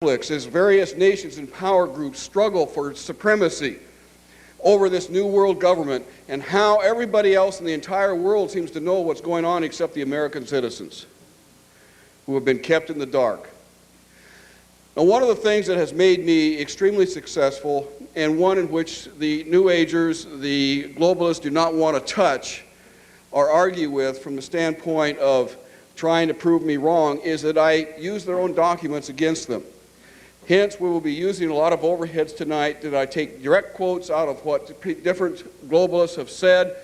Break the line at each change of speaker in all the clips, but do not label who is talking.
as various nations and power groups struggle for supremacy over this new world government, and how everybody else in the entire world seems to know what's going on except the American citizens who have been kept in the dark. Now, one of the things that has made me extremely successful, and one in which the New Agers, the globalists, do not want to touch or argue with from the standpoint of trying to prove me wrong, is that I use their own documents against them. Hence, we will be using a lot of overheads tonight that I take direct quotes out of what different globalists have said,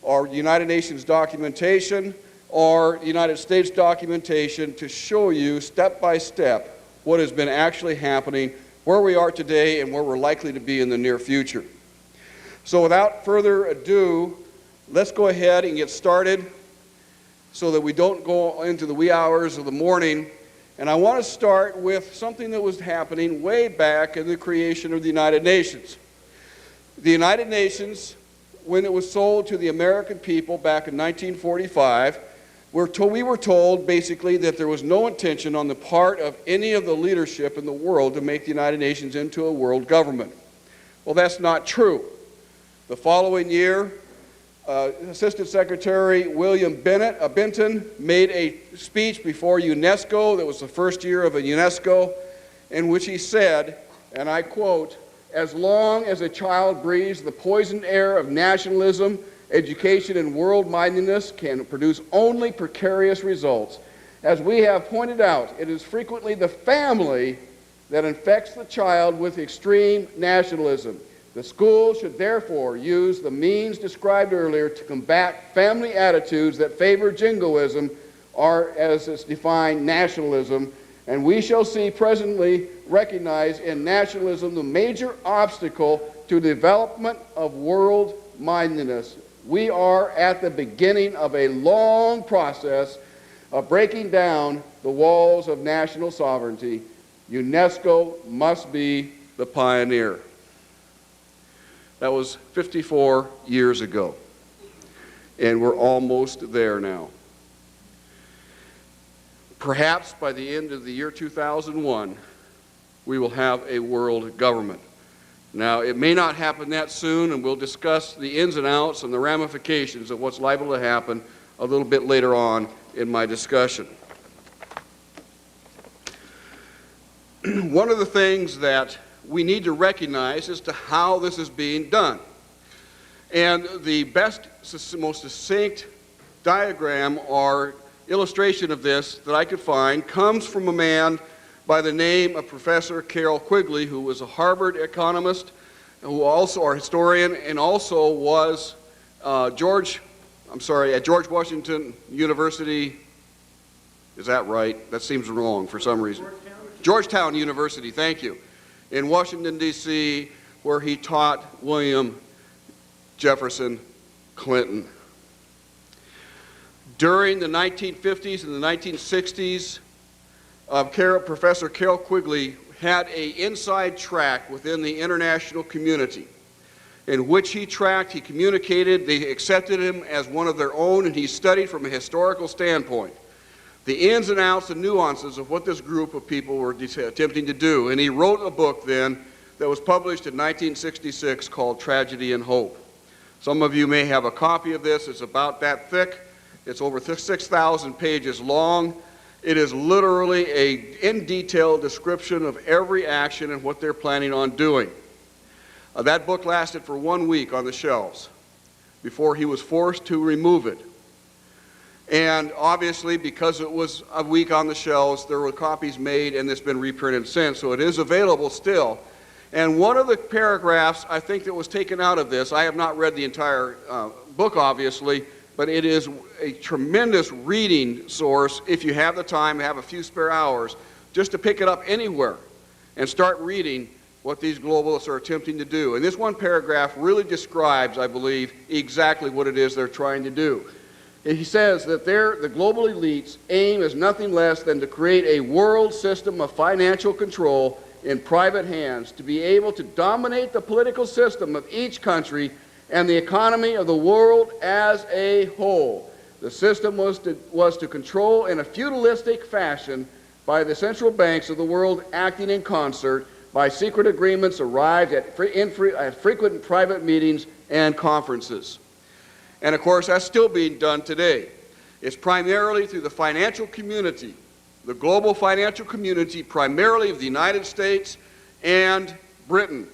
or United Nations documentation, or United States documentation, to show you step by step what has been actually happening, where we are today, and where we're likely to be in the near future. So without further ado, let's go ahead and get started so that we don't go into the wee hours of the morning. And I want to start with something that was happening way back in the creation of the United Nations. The United Nations, when it was sold to the American people back in 1945, we were told basically that there was no intention on the part of any of the leadership in the world to make the United Nations into a world government. Well, that's not true. The following year, Assistant Secretary William Benton made a speech before UNESCO. That was the first year of a UNESCO, in which he said, and I quote, "As long as a child breathes the poisoned air of nationalism, education and world-mindedness can produce only precarious results. As we have pointed out, it is frequently the family that infects the child with extreme nationalism. The school should therefore use the means described earlier to combat family attitudes that favor jingoism, or as it's defined, nationalism, and we shall see presently recognize in nationalism the major obstacle to the development of world-mindedness. We are at the beginning of a long process of breaking down the walls of national sovereignty. UNESCO must be the pioneer." That was 54 years ago, and we're almost there now. Perhaps by the end of the year 2001, we will have a world government. Now, it may not happen that soon, and we'll discuss the ins and outs and the ramifications of what's liable to happen a little bit later on in my discussion. One of the things that we need to recognize as to how this is being done. And the best, most succinct diagram or illustration of this that I could find comes from a man by the name of Professor Carroll Quigley, who was a Harvard economist, who also, or historian, and also was at George Washington University. Is that right? That seems wrong for some reason. Georgetown University, thank you. In Washington, D.C., where he taught William Jefferson Clinton. During the 1950s and the 1960s, Professor Carroll Quigley had an inside track within the international community in which he communicated, they accepted him as one of their own, and he studied from a historical standpoint the ins and outs and nuances of what this group of people were attempting to do. And he wrote a book then that was published in 1966 called Tragedy and Hope. Some of you may have a copy of this. It's about that thick. It's over 6,000 pages long. It is literally an in-detail description of every action and what they're planning on doing. That book lasted for 1 week on the shelves before he was forced to remove it. And obviously, because it was a week on the shelves, there were copies made, and it's been reprinted since, so it is available still. And one of the paragraphs, I think, that was taken out of this, I have not read the entire book, obviously, but it is a tremendous reading source if you have the time, have a few spare hours, just to pick it up anywhere and start reading what these globalists are attempting to do. And this one paragraph really describes, I believe, exactly what it is they're trying to do. He says that the global elites' aim is nothing less than to create a world system of financial control in private hands, to be able to dominate the political system of each country and the economy of the world as a whole. The system was to control in a feudalistic fashion by the central banks of the world acting in concert by secret agreements arrived at frequent private meetings and conferences. And of course, that's still being done today. It's primarily through the financial community, the global financial community, primarily of the United States and Britain,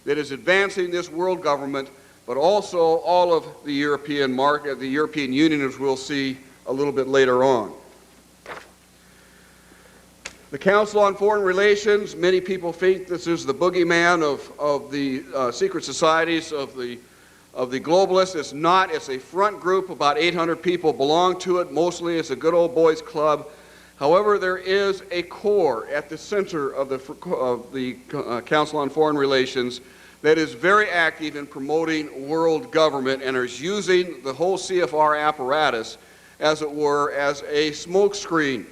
that is advancing this world government, but also all of the European market, the European Union, as we'll see a little bit later on. The Council on Foreign Relations, many people think this is the boogeyman of the secret societies of the globalists. It's not. It's a front group. About 800 people belong to it. Mostly it's a good old boys club. However, there is a core at the center of the Council on Foreign Relations that is very active in promoting world government and is using the whole CFR apparatus, as it were, as a smokescreen.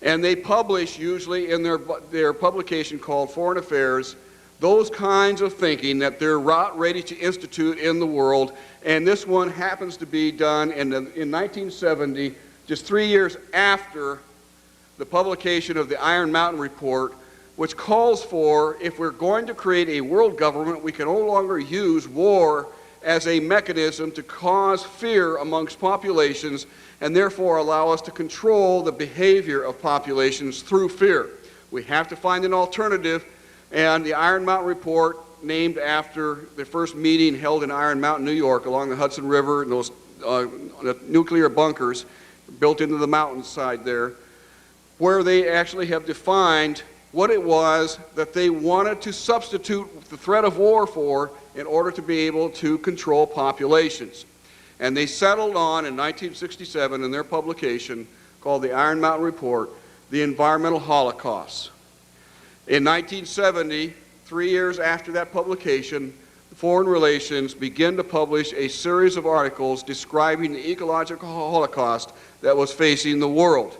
And they publish, usually in their publication called Foreign Affairs, those kinds of thinking that they're ready to institute in the world. And this one happens to be done in 1970, just 3 years after the publication of the Iron Mountain Report, which calls for, if we're going to create a world government, we can no longer use war as a mechanism to cause fear amongst populations and therefore allow us to control the behavior of populations through fear. We have to find an alternative, and the Iron Mountain Report, named after the first meeting held in Iron Mountain, New York, along the Hudson River, and those nuclear bunkers built into the mountainside there, where they actually have defined what it was that they wanted to substitute the threat of war for in order to be able to control populations. And they settled on, in 1967, in their publication called the Iron Mountain Report, the environmental holocaust. In 1970, 3 years after that publication, Foreign Relations began to publish a series of articles describing the ecological holocaust that was facing the world.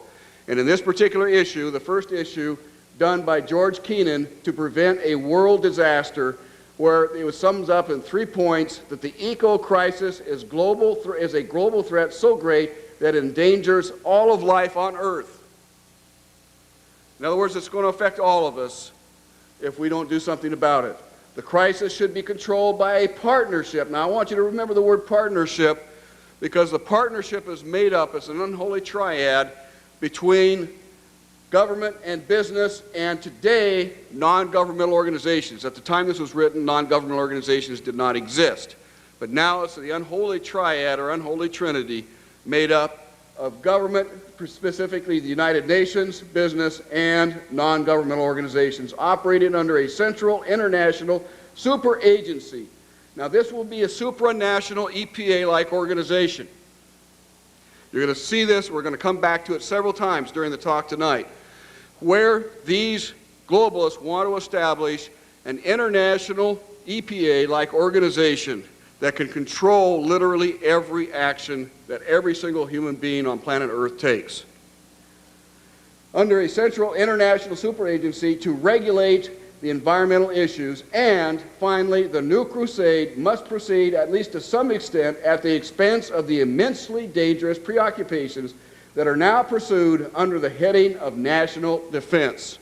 And in this particular issue, the first issue done by George Kennan to prevent a world disaster, where it was summed up in 3 points: that the eco-crisis is a global threat so great that it endangers all of life on Earth. In other words, it's going to affect all of us if we don't do something about it. The crisis should be controlled by a partnership. Now, I want you to remember the word partnership, because the partnership is made up as an unholy triad between government and business, and today, non-governmental organizations. At the time this was written, non-governmental organizations did not exist. But now it's the unholy triad, or unholy trinity, made up of government, specifically the United Nations, business, and non-governmental organizations, operating under a central international super agency. Now, this will be a supranational EPA-like organization. You're going to see this. We're going to come back to it several times during the talk tonight, where these globalists want to establish an international EPA-like organization that can control literally every action that every single human being on planet Earth takes, under a central international superagency to regulate the environmental issues. And finally, the new crusade must proceed, at least to some extent, at the expense of the immensely dangerous preoccupations that are now pursued under the heading of national defense.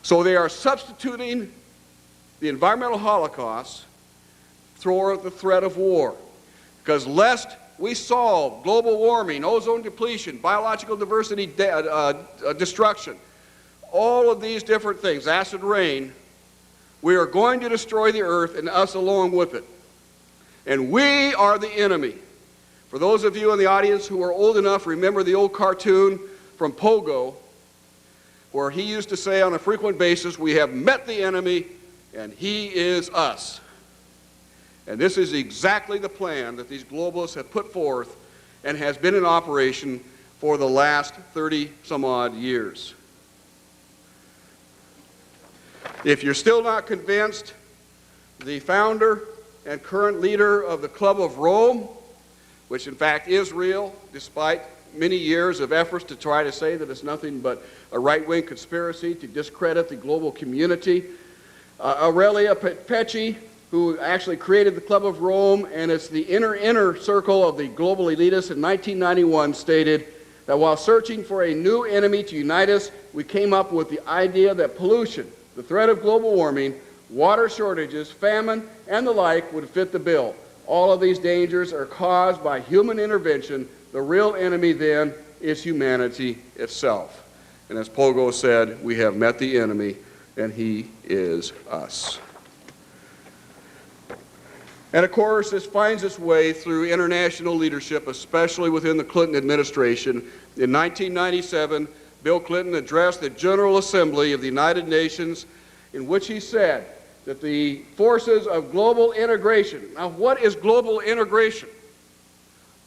So they are substituting the environmental holocaust for the threat of war. Because lest we solve global warming, ozone depletion, biological diversity destruction, all of these different things, acid rain, we are going to destroy the earth, and us along with it. And we are the enemy. For those of you in the audience who are old enough, remember the old cartoon from Pogo, where he used to say on a frequent basis, "We have met the enemy, and he is us." And this is exactly the plan that these globalists have put forth and has been in operation for the last 30-some-odd years. If you're still not convinced, the founder and current leader of the Club of Rome, which in fact is real, despite many years of efforts to try to say that it's nothing but a right-wing conspiracy to discredit the global community, Aurelia Pecci, who actually created the Club of Rome, and it's the inner circle of the global elitists, in 1991 stated, that while searching for a new enemy to unite us, we came up with the idea that pollution, the threat of global warming, water shortages, famine, and the like would fit the bill. All of these dangers are caused by human intervention. The real enemy then is humanity itself. And as Pogo said, we have met the enemy, and he is us. And of course, this finds its way through international leadership, especially within the Clinton administration. In 1997, Bill Clinton addressed the General Assembly of the United Nations, in which he said that the forces of global integration. Now, what is global integration?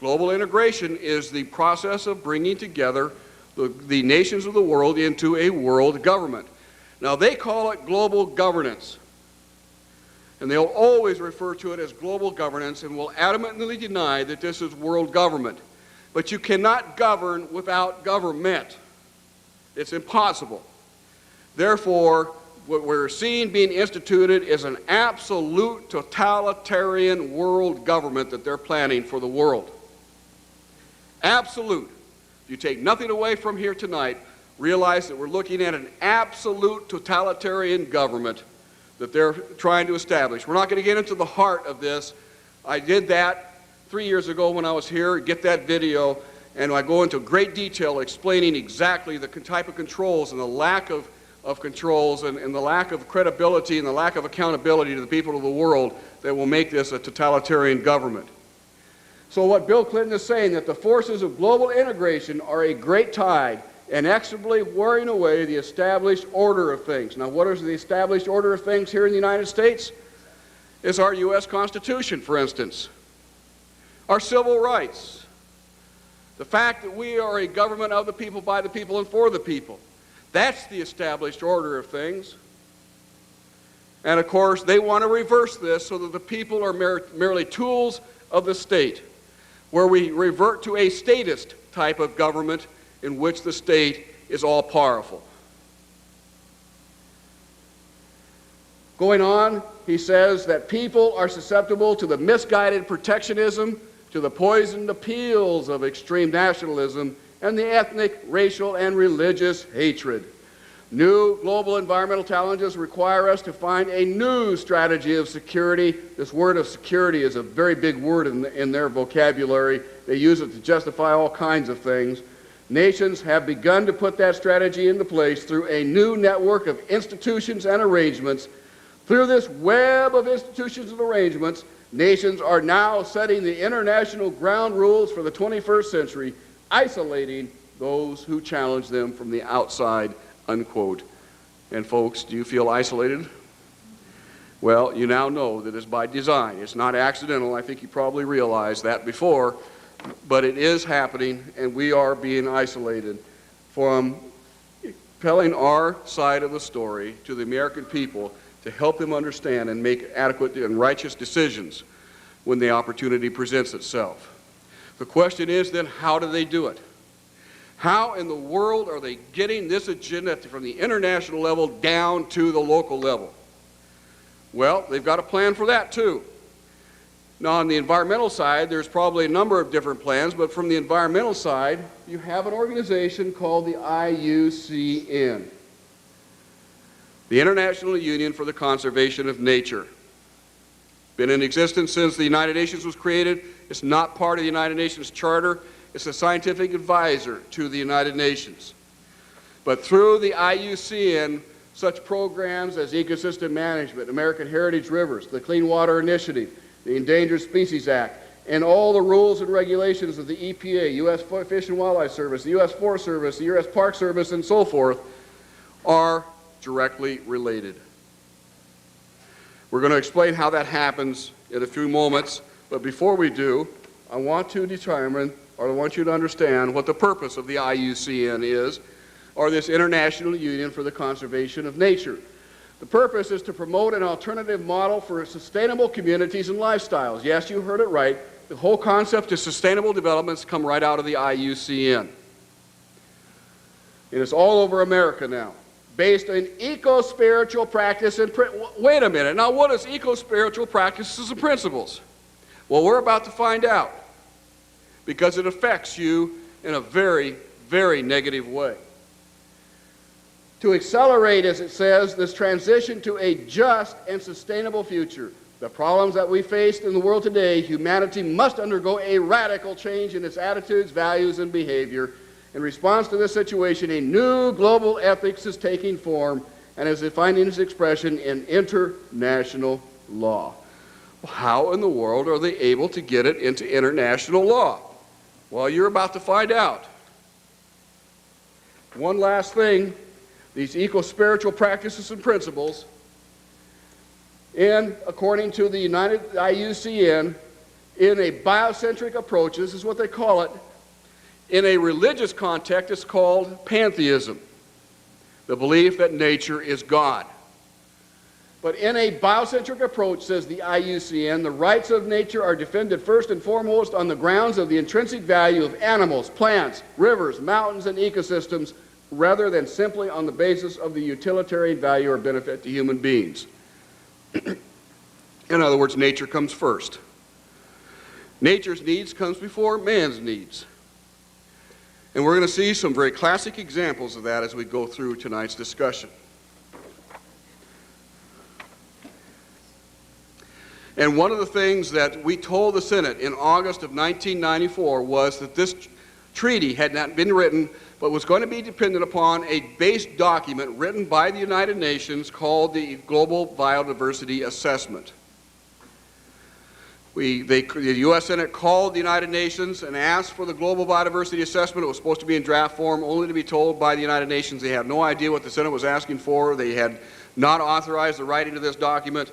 Global integration is the process of bringing together the nations of the world into a world government. Now, they call it global governance. And they'll always refer to it as global governance and will adamantly deny that this is world government. But you cannot govern without government. It's impossible. Therefore, what we're seeing being instituted is an absolute totalitarian world government that they're planning for the world. Absolute. If you take nothing away from here tonight, realize that we're looking at an absolute totalitarian government that they're trying to establish. We're not going to get into the heart of this. I did that 3 years ago when I was here. Get that video, and I go into great detail explaining exactly the type of controls and the lack of controls and the lack of credibility and the lack of accountability to the people of the world that will make this a totalitarian government. So what Bill Clinton is saying, that the forces of global integration are a great tide inexorably wearing away the established order of things. Now, what is the established order of things here in the United States? It's our U.S. Constitution, for instance. Our civil rights. The fact that we are a government of the people, by the people, and for the people. That's the established order of things. And of course, they want to reverse this so that the people are merely tools of the state, where we revert to a statist type of government in which the state is all powerful. Going on, he says that people are susceptible to the misguided protectionism, to the poisoned appeals of extreme nationalism, and the ethnic, racial, and religious hatred. New global environmental challenges require us to find a new strategy of security. This word of security is a very big word in their vocabulary. They use it to justify all kinds of things. Nations have begun to put that strategy into place through a new network of institutions and arrangements. Through this web of institutions and arrangements, nations are now setting the international ground rules for the 21st century, isolating those who challenge them from the outside, unquote. And folks, do you feel isolated? Well, you now know that it's by design. It's not accidental. I think you probably realized that before. But it is happening, and we are being isolated from telling our side of the story to the American people to help them understand and make adequate and righteous decisions when the opportunity presents itself. The question is then, how do they do it? How in the world are they getting this agenda from the international level down to the local level? Well, they've got a plan for that too. Now, on the environmental side, there's probably a number of different plans, but from the environmental side, you have an organization called the IUCN, the International Union for the Conservation of Nature. Been in existence since the United Nations was created. It's not part of the United Nations Charter. It's a scientific advisor to the United Nations. But through the IUCN, such programs as ecosystem management, American Heritage Rivers, the Clean Water Initiative, the Endangered Species Act, and all the rules and regulations of the EPA, U.S. Fish and Wildlife Service, the U.S. Forest Service, the U.S. Park Service, and so forth, are directly related. We're going to explain how that happens in a few moments, but before we do, I want to determine, or I want you to understand what the purpose of the IUCN is, or this International Union for the Conservation of Nature. The purpose is to promote an alternative model for sustainable communities and lifestyles. Yes, you heard it right. The whole concept of sustainable developments come right out of the IUCN. And it's all over America now, based on eco-spiritual practice and wait a minute, now what is eco-spiritual practices and principles? Well, we're about to find out, because it affects you in a very, very negative way. To accelerate, as it says, this transition to a just and sustainable future, the problems that we face in the world today, humanity must undergo a radical change in its attitudes, values, and behavior. In response to this situation, a new global ethics is taking form and is finding its expression in international law. How in the world are they able to get it into international law? Well, you're about to find out. One last thing, these eco-spiritual practices and principles, and according to the United IUCN, in a biocentric approach, this is what they call it. In a religious context, it's called pantheism, the belief that nature is God. But in a biocentric approach, says the IUCN, the rights of nature are defended first and foremost on the grounds of the intrinsic value of animals, plants, rivers, mountains, and ecosystems, rather than simply on the basis of the utilitarian value or benefit to human beings. In other words, nature comes first. Nature's needs comes before man's needs. And we're going to see some very classic examples of that as we go through tonight's discussion. And one of the things that we told the Senate in August of 1994 was that this treaty had not been written, but was going to be dependent upon a base document written by the United Nations called the Global Biodiversity Assessment. The U.S. Senate called the United Nations and asked for the Global Biodiversity Assessment. It was supposed to be in draft form, only to be told by the United Nations they had no idea what the Senate was asking for. They had not authorized the writing of this document.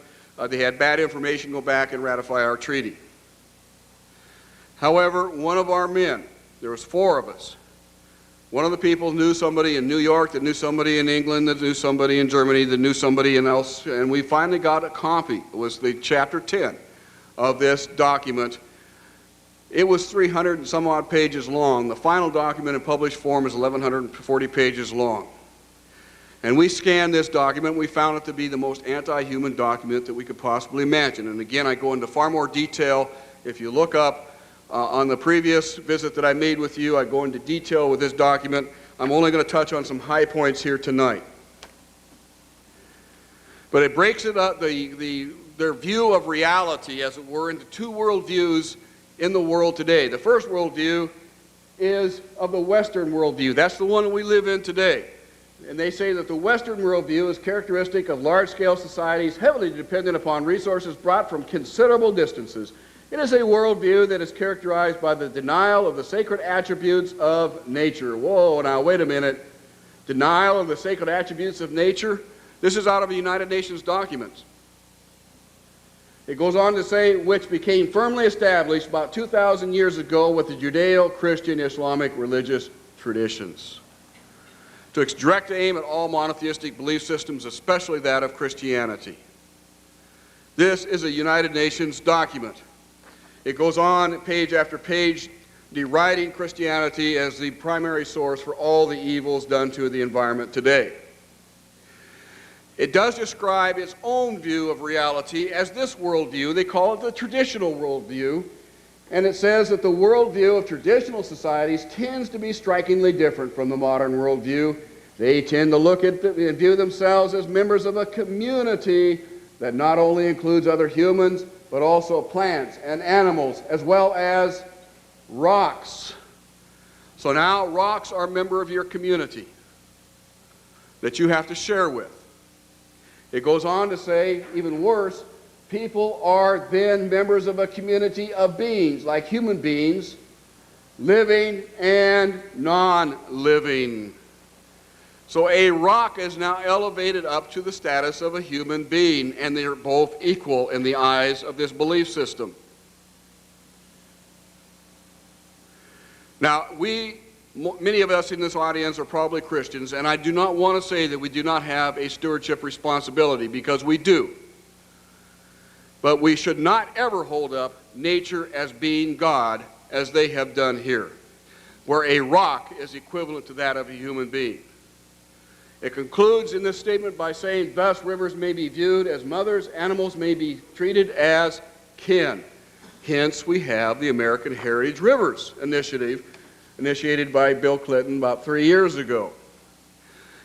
They had bad information, go back and ratify our treaty. However, one of our men, there was 4 of us, one of the people knew somebody in New York, that knew somebody in England, that knew somebody in Germany, that knew somebody else, and we finally got a copy. It was the chapter 10 of this document. It was 300 and some odd pages long. The final document in published form is 1,140 pages long. And we scanned this document. We found it to be the most anti-human document that we could possibly imagine. And again, I go into far more detail. If you look up on the previous visit that I made with you, I go into detail with this document. I'm only going to touch on some high points here tonight. But it breaks it up, their view of reality, as it were, into 2 worldviews in the world today. The first worldview is of the Western worldview. That's the one that we live in today. And they say that the Western worldview is characteristic of large-scale societies heavily dependent upon resources brought from considerable distances. It is a worldview that is characterized by the denial of the sacred attributes of nature. Whoa, now wait a minute. Denial of the sacred attributes of nature? This is out of the United Nations documents. It goes on to say, which became firmly established about 2,000 years ago with the Judeo-Christian Islamic religious traditions. To direct aim at all monotheistic belief systems, especially that of Christianity. This is a United Nations document. It goes on page after page deriding Christianity as the primary source for all the evils done to the environment today. It does describe its own view of reality as this worldview. They call it the traditional worldview. And it says that the worldview of traditional societies tends to be strikingly different from the modern worldview. They tend to look at and view themselves as members of a community that not only includes other humans, but also plants and animals, as well as rocks. So now rocks are a member of your community that you have to share with. It goes on to say, even worse, people are then members of a community of beings, like human beings, living and non-living. So a rock is now elevated up to the status of a human being, and they are both equal in the eyes of this belief system. Now, many of us in this audience are probably Christians, and I do not want to say that we do not have a stewardship responsibility, because we do. But we should not ever hold up nature as being God, as they have done here, where a rock is equivalent to that of a human being. It concludes in this statement by saying, thus rivers may be viewed as mothers, animals may be treated as kin. Hence we have the American Heritage Rivers Initiative initiated by Bill Clinton about 3 years ago.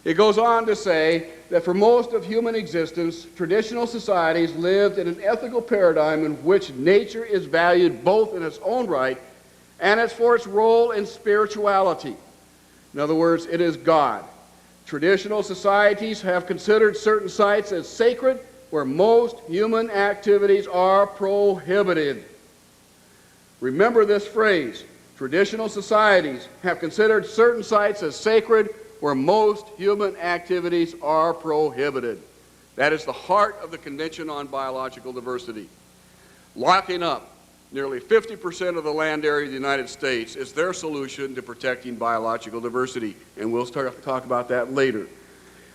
It goes on to say that for most of human existence, traditional societies lived in an ethical paradigm in which nature is valued both in its own right and as for its role in spirituality. In other words, it is God. Traditional societies have considered certain sites as sacred where most human activities are prohibited. Remember this phrase. Traditional societies have considered certain sites as sacred where most human activities are prohibited. That is the heart of the Convention on Biological Diversity. Locking up nearly 50% of the land area of the United States is their solution to protecting biological diversity, and we'll talk about that later.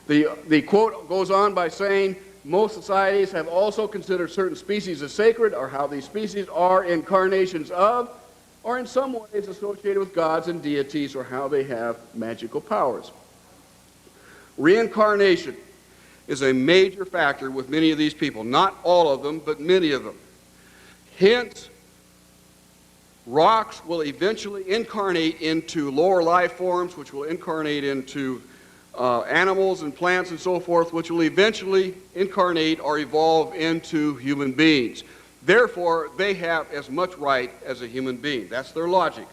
The quote goes on by saying, most societies have also considered certain species as sacred, or how these species are incarnations of, or in some ways associated with gods and deities, or how they have magical powers. Reincarnation is a major factor with many of these people. Not all of them, but many of them. Hence, rocks will eventually incarnate into lower life forms, which will incarnate into animals and plants and so forth, which will eventually incarnate or evolve into human beings. Therefore, they have as much right as a human being. That's their logic.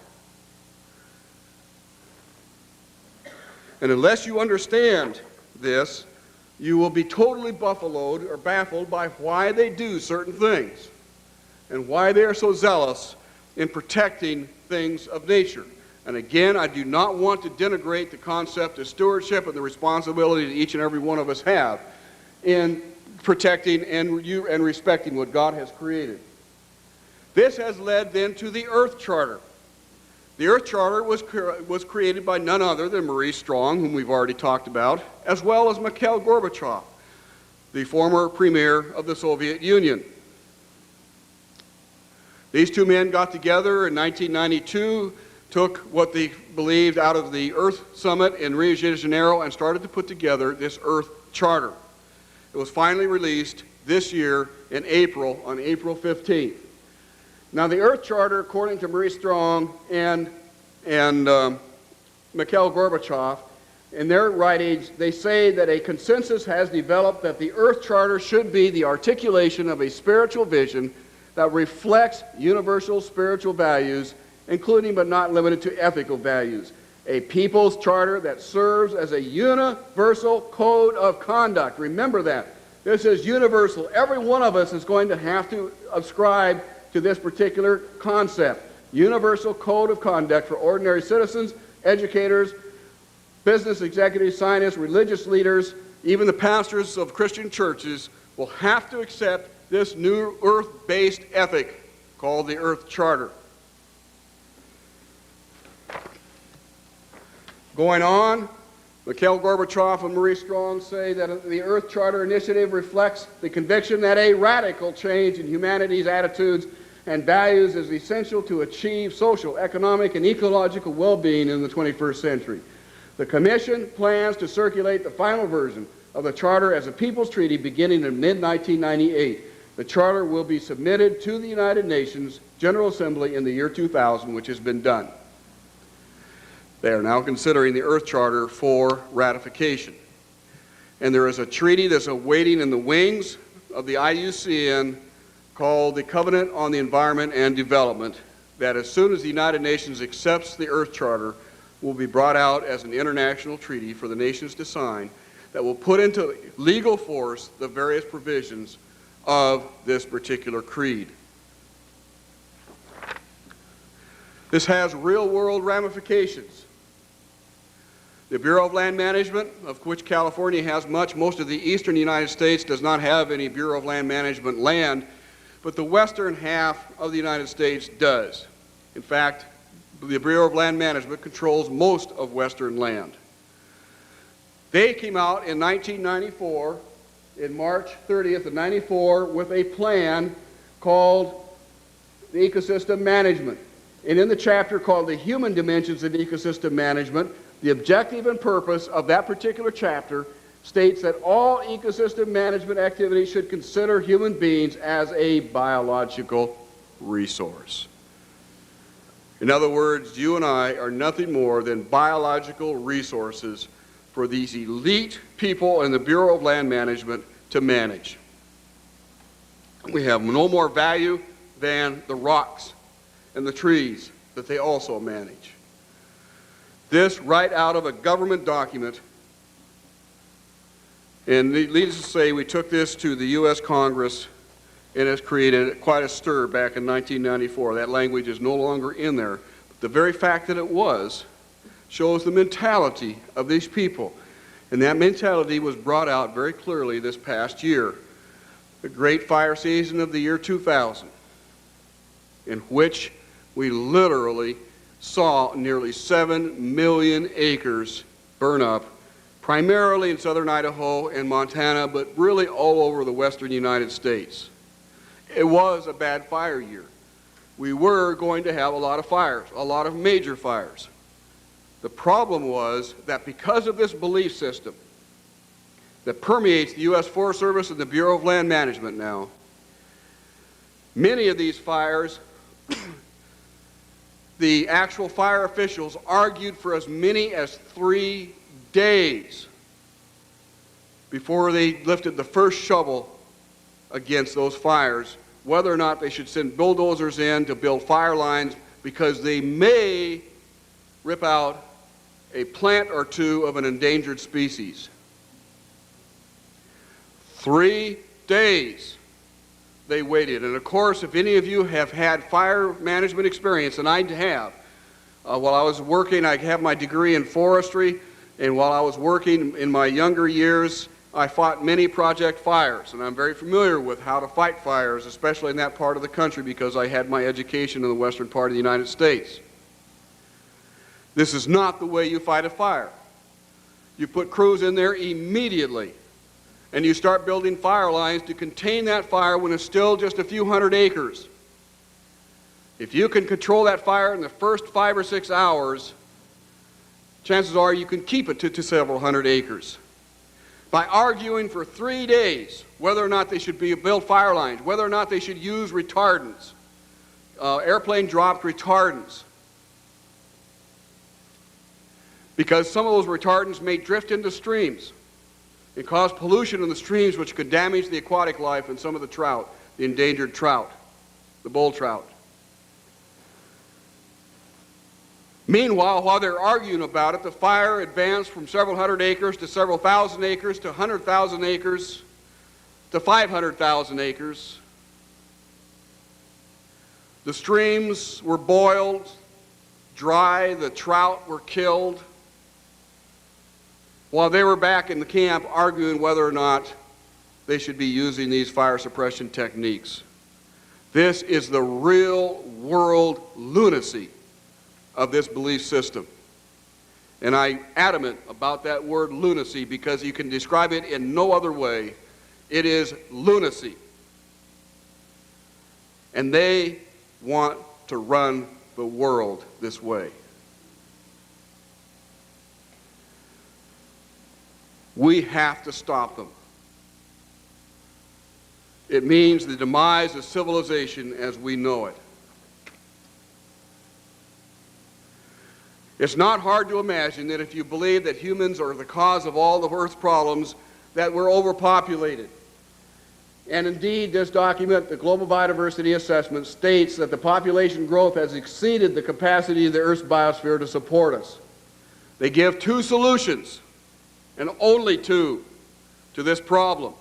And unless you understand this, you will be totally buffaloed or baffled by why they do certain things and why they are so zealous in protecting things of nature. And again, I do not want to denigrate the concept of stewardship and the responsibility that each and every one of us have in protecting and respecting what God has created. This has led then to the Earth Charter. The Earth Charter was created by none other than Maurice Strong, whom we've already talked about, as well as Mikhail Gorbachev, the former premier of the Soviet Union. These two men got together in 1992, took what they believed out of the Earth Summit in Rio de Janeiro and started to put together this Earth Charter. It was finally released this year in April, on April 15th. Now, the Earth Charter, according to Maurice Strong and Mikhail Gorbachev, in their writings, they say that a consensus has developed that the Earth Charter should be the articulation of a spiritual vision that reflects universal spiritual values, including but not limited to ethical values. A people's charter that serves as a universal code of conduct. Remember that. This is universal. Every one of us is going to have to ascribe to this particular concept. Universal code of conduct for ordinary citizens, educators, business executives, scientists, religious leaders, even the pastors of Christian churches will have to accept this new earth-based ethic called the Earth Charter. Going on, Mikhail Gorbachev and Maurice Strong say that the Earth Charter initiative reflects the conviction that a radical change in humanity's attitudes and values is essential to achieve social, economic, and ecological well-being in the 21st century. The Commission plans to circulate the final version of the Charter as a People's Treaty beginning in mid-1998. The Charter will be submitted to the United Nations General Assembly in the year 2000, which has been done. They are now considering the Earth Charter for ratification. And there is a treaty that's awaiting in the wings of the IUCN called the Covenant on the Environment and Development, that as soon as the United Nations accepts the Earth Charter, will be brought out as an international treaty for the nations to sign that will put into legal force the various provisions of this particular creed. This has real-world ramifications. The Bureau of Land Management, of which California has much, most of the eastern United States does not have any Bureau of Land Management land, but the western half of the United States does. In fact, the Bureau of Land Management controls most of western land. They came out in 1994, in March 30th of 94, with a plan called the Ecosystem Management. And in the chapter called the Human Dimensions of Ecosystem Management, the objective and purpose of that particular chapter states that all ecosystem management activities should consider human beings as a biological resource. In other words, you and I are nothing more than biological resources for these elite people in the Bureau of Land Management to manage. We have no more value than the rocks and the trees that they also manage. This right out of a government document, and needless to say, we took this to the U.S. Congress, and it's created quite a stir back in 1994. That language is no longer in there. But the very fact that it was shows the mentality of these people. And that mentality was brought out very clearly this past year, the great fire season of the year 2000, in which we literally saw nearly 7 million acres burn up, primarily in southern Idaho and Montana, but really all over the western United States. It was a bad fire year. We were going to have a lot of fires, a lot of major fires. The problem was that because of this belief system that permeates the U.S. Forest Service and the Bureau of Land Management now, many of these fires, the actual fire officials argued for as many as 3 days before they lifted the first shovel against those fires, whether or not they should send bulldozers in to build fire lines, because they may rip out a plant or two of an endangered species. 3 days they waited. And of course, if any of you have had fire management experience, and I have, while I was working, I have my degree in forestry, and while I was working in my younger years, I fought many project fires, and I'm very familiar with how to fight fires, especially in that part of the country, because I had my education in the western part of the United States. This is not the way you fight a fire. You put crews in there immediately, and you start building fire lines to contain that fire when it's still just a few hundred acres. If you can control that fire in the first 5 or 6 hours, chances are you can keep it to several hundred acres. By arguing for 3 days whether or not they should build fire lines, whether or not they should use retardants, airplane dropped retardants, because some of those retardants may drift into streams and cause pollution in the streams, which could damage the aquatic life and some of the trout, the endangered trout, the bull trout. Meanwhile, while they're arguing about it, the fire advanced from several hundred acres to several thousand acres to 100,000 acres to 500,000 acres. The streams were boiled dry, the trout were killed, while they were back in the camp arguing whether or not they should be using these fire suppression techniques. This is the real world lunacy of this belief system. And I'm adamant about that word lunacy because you can describe it in no other way. It is lunacy. And they want to run the world this way. We have to stop them. It means the demise of civilization as we know it. It's not hard to imagine that if you believe that humans are the cause of all of Earth's problems, that we're overpopulated. And indeed, this document, the Global Biodiversity Assessment, states that the population growth has exceeded the capacity of the Earth's biosphere to support us. They give 2 solutions, and only 2, to this problem.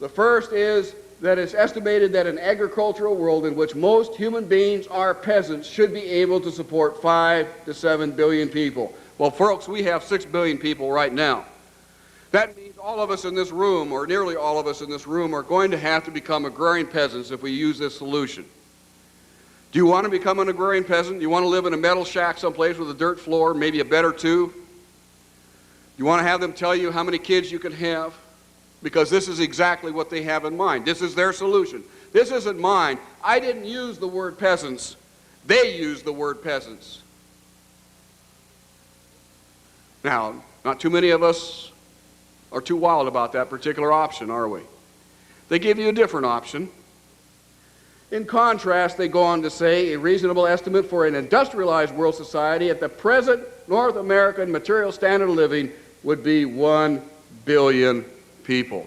The first is that it's estimated that an agricultural world in which most human beings are peasants should be able to support 5 to 7 billion people. Well, folks, we have 6 billion people right now. That means all of us in this room, or nearly all of us in this room, are going to have to become agrarian peasants if we use this solution. Do you want to become an agrarian peasant? Do you want to live in a metal shack someplace with a dirt floor, maybe a bed or 2? Do you want to have them tell you how many kids you can have? Because this is exactly what they have in mind. This is their solution. This isn't mine. I didn't use the word peasants. They used the word peasants. Now, not too many of us are too wild about that particular option, are we? They give you a different option. In contrast, they go on to say a reasonable estimate for an industrialized world society at the present North American material standard of living would be 1 billion people.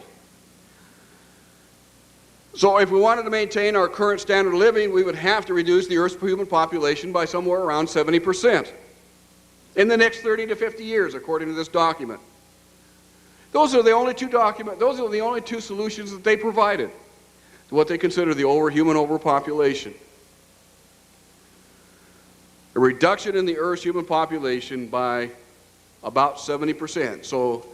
So if we wanted to maintain our current standard of living, we would have to reduce the Earth's human population by somewhere around 70% in the next 30 to 50 years, according to this document. Those are the only two solutions that they provided to what they consider the human overpopulation. A reduction in the Earth's human population by about 70%. So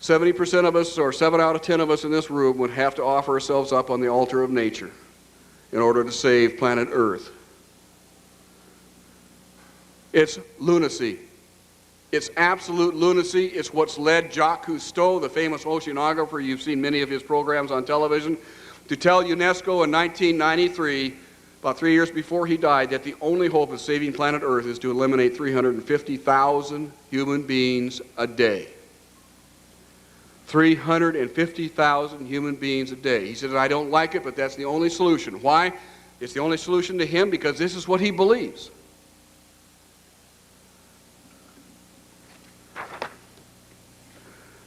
70% of us, or 7 out of 10 of us in this room, would have to offer ourselves up on the altar of nature in order to save planet Earth. It's lunacy. It's absolute lunacy. It's what's led Jacques Cousteau, the famous oceanographer, you've seen many of his programs on television, to tell UNESCO in 1993, about 3 years before he died, that the only hope of saving planet Earth is to eliminate 350,000 human beings a day. 350,000 human beings a day. He says, I don't like it, but that's the only solution. Why? It's the only solution to him because this is what he believes.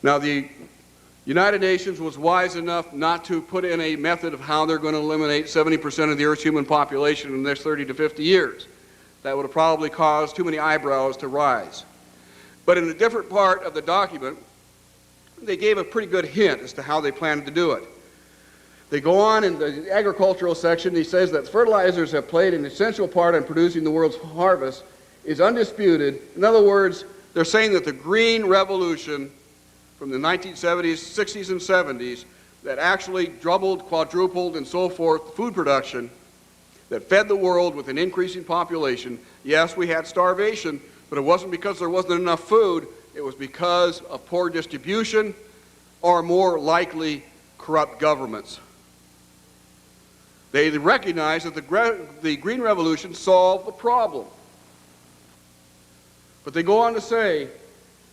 Now, the United Nations was wise enough not to put in a method of how they're going to eliminate 70% of the Earth's human population in the next 30 to 50 years. That would have probably caused too many eyebrows to rise. But in a different part of the document, they gave a pretty good hint as to how they planned to do it. They go on in the agricultural section, he says that fertilizers have played an essential part in producing the world's harvest is undisputed. In other words, they're saying that the Green Revolution from the 1970s, 60s, and 70s that actually doubled, quadrupled, and so forth food production that fed the world with an increasing population. Yes, we had starvation, but it wasn't because there wasn't enough food. It was because of poor distribution or more likely corrupt governments. They recognized that the Green Revolution solved the problem. But they go on to say,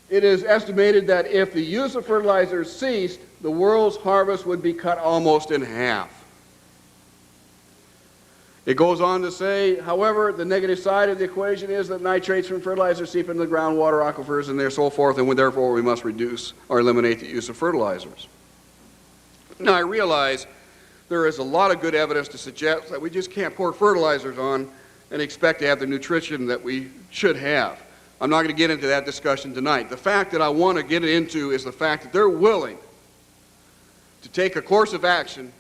it is estimated that if the use of fertilizers ceased, the world's harvest would be cut almost in half. It goes on to say, however, the negative side of the equation is that nitrates from fertilizers seep into the groundwater aquifers and so forth, and therefore we must reduce or eliminate the use of fertilizers. Now, I realize there is a lot of good evidence to suggest that we just can't pour fertilizers on and expect to have the nutrition that we should have. I'm not going to get into that discussion tonight. The fact that I want to get into is the fact that they're willing to take a course of action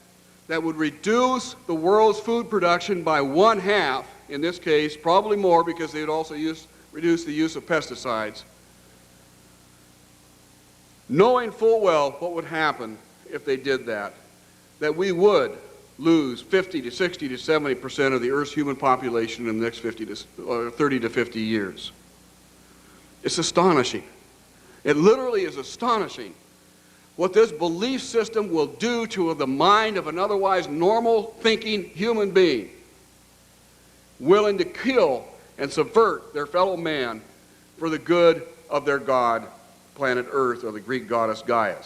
that would reduce the world's food production by 1/2, in this case, probably more because they would also reduce the use of pesticides, knowing full well what would happen if they did that we would lose 50 to 60 to 70% of the Earth's human population in the next 30 to 50 years. It's astonishing. It literally is astonishing what this belief system will do to the mind of an otherwise normal thinking human being, willing to kill and subvert their fellow man for the good of their god, planet Earth, or the Greek goddess Gaia.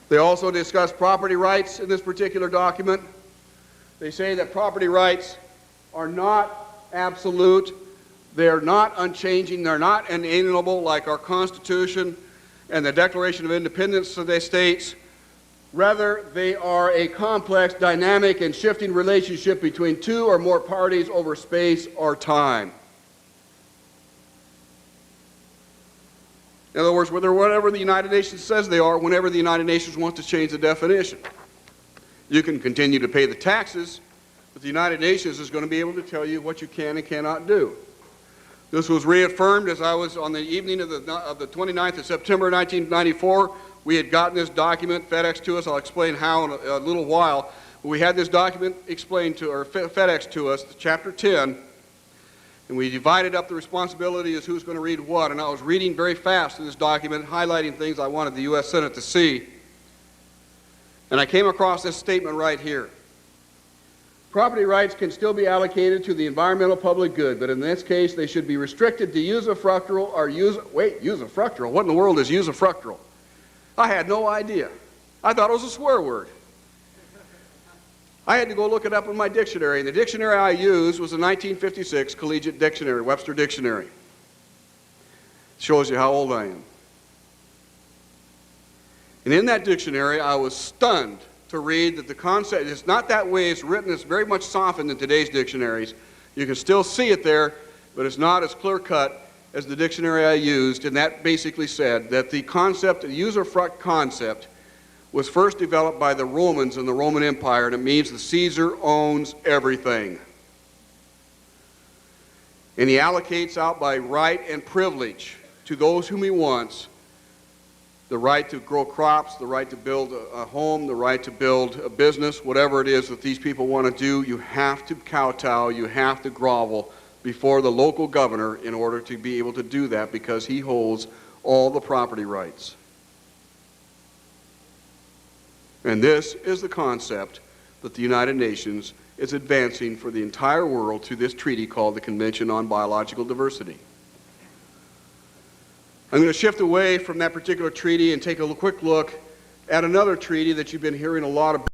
They also discuss property rights in this particular document. They say that property rights are not absolute, they're not unchanging, they're not inalienable like our Constitution and the Declaration of Independence states. Rather, they are a complex, dynamic, and shifting relationship between two or more parties over space or time. In other words, whatever the United Nations says they are, whenever the United Nations wants to change the definition. You can continue to pay the taxes, but the United Nations is going to be able to tell you what you can and cannot do. This was reaffirmed as I was on the evening of the 29th of September 1994. We had gotten this document FedEx to us. I'll explain how in a little while. But we had this document explained to, or FedEx to us, Chapter 10, and we divided up the responsibility as who's going to read what. And I was reading very fast in this document, highlighting things I wanted the U.S. Senate to see. And I came across this statement right here. Property rights can still be allocated to the environmental public good, but in this case they should be restricted to usufructual or usufructual. What in the world is usufructual? I had no idea. I thought it was a swear word. I had to go look it up in my dictionary, and the dictionary I used was a 1956 Collegiate Dictionary, Webster Dictionary. Shows you how old I am. And in that dictionary, I was stunned to read that the concept, it's not that way it's written, it's very much softened in today's dictionaries. You can still see it there, but it's not as clear-cut as the dictionary I used, and that basically said that the concept, the usufruct concept, was first developed by the Romans in the Roman Empire, and it means the Caesar owns everything. And he allocates out by right and privilege to those whom he wants the right to grow crops, the right to build a home, the right to build a business, whatever it is that these people want to do. You have to kowtow, you have to grovel before the local governor in order to be able to do that, because he holds all the property rights. And this is the concept that the United Nations is advancing for the entire world through this treaty called the Convention on Biological Diversity. I'm going to shift away from that particular treaty and take a quick look at another treaty that you've been hearing a lot